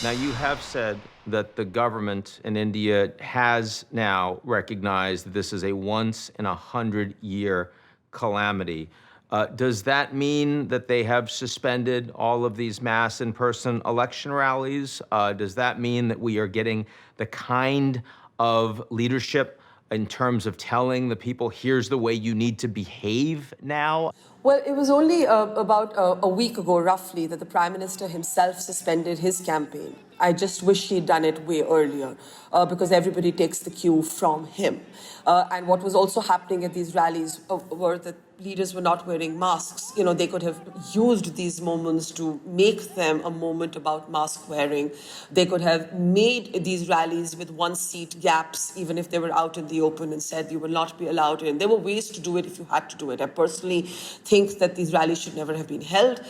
Now, you have said that the government in India has now recognized that this is a once-in-a-100-year calamity. Does that mean that they have suspended all of these mass in-person election rallies? Does that mean that we are getting the kind of leadership in terms of telling the people, here's the way you need to behave now? Well, it was only about a week ago, roughly, that the Prime Minister himself suspended his campaign. I just wish he'd done it way earlier, because everybody takes the cue from him. And what was also happening at these rallies were that leaders were not wearing masks. You know, they could have used these moments to make them a moment about mask wearing. They could have made these rallies with one-seat gaps, even if they were out in the open, and said you will not be allowed in. There were ways to do it if you had to do it. I personally think that these rallies should never have been held.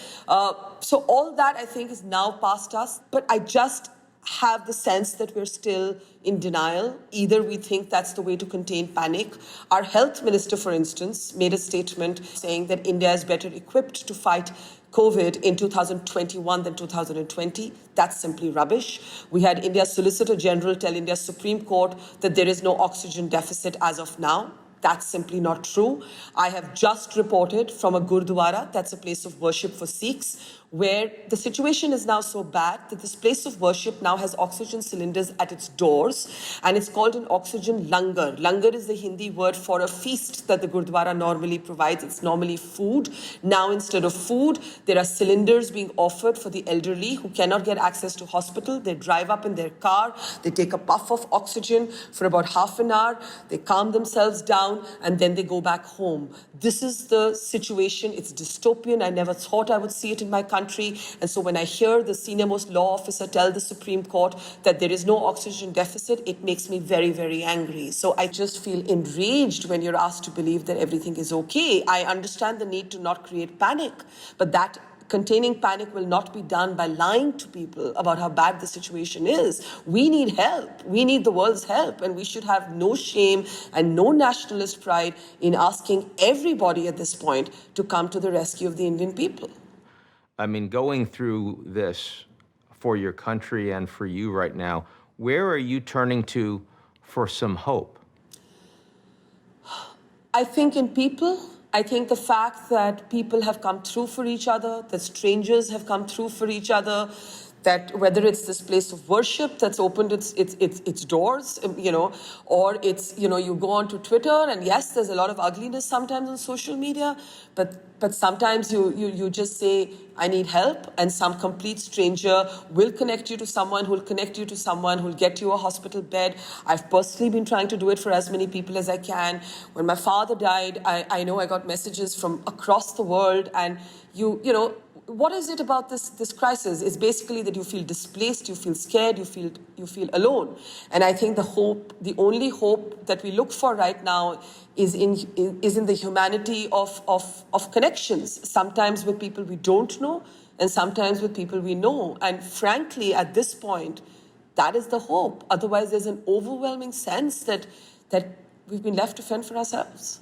So all that, I think, is now past us. But I just have the sense that we're still in denial. Either we think that's the way to contain panic. Our health minister, for instance, made a statement saying that India is better equipped to fight COVID in 2021 than 2020. That's simply rubbish. We had India's Solicitor General tell India's Supreme Court that there is no oxygen deficit as of now. That's simply not true. I have just reported from a Gurdwara, that's a place of worship for Sikhs, where the situation is now so bad that this place of worship now has oxygen cylinders at its doors, and it's called an oxygen langar. Langar is the Hindi word for a feast that the Gurdwara normally provides. It's normally food. Now, instead of food, there are cylinders being offered for the elderly who cannot get access to hospital. They drive up in their car, they take a puff of oxygen for about half an hour, they calm themselves down, and then they go back home. This is the situation. It's dystopian. I never thought I would see it in my country. And so when I hear the senior-most law officer tell the Supreme Court that there is no oxygen deficit, it makes me very, very angry. So I just feel enraged when you're asked to believe that everything is okay. I understand the need to not create panic, but that containing panic will not be done by lying to people about how bad the situation is. We need help. We need the world's help. And we should have no shame and no nationalist pride in asking everybody at this point to come to the rescue of the Indian people. I mean, going through this for your country and for you right now, where are you turning to for some hope? I think in people. I think the fact that people have come through for each other, that strangers have come through for each other, that whether it's this place of worship that's opened its doors, or it's, you go onto Twitter, and yes, there's a lot of ugliness sometimes on social media, but sometimes you just say, I need help, and some complete stranger will connect you to someone who'll connect you to someone who'll get you a hospital bed. I've personally been trying to do it for as many people as I can. When my father died, I know I got messages from across the world, and what is it about this crisis? It's basically that you feel displaced, you feel scared, you feel alone. And I think the only hope that we look for right now is in the humanity of connections, sometimes with people we don't know and sometimes with people we know. And frankly, at this point, that is the hope. Otherwise, there's an overwhelming sense that we've been left to fend for ourselves.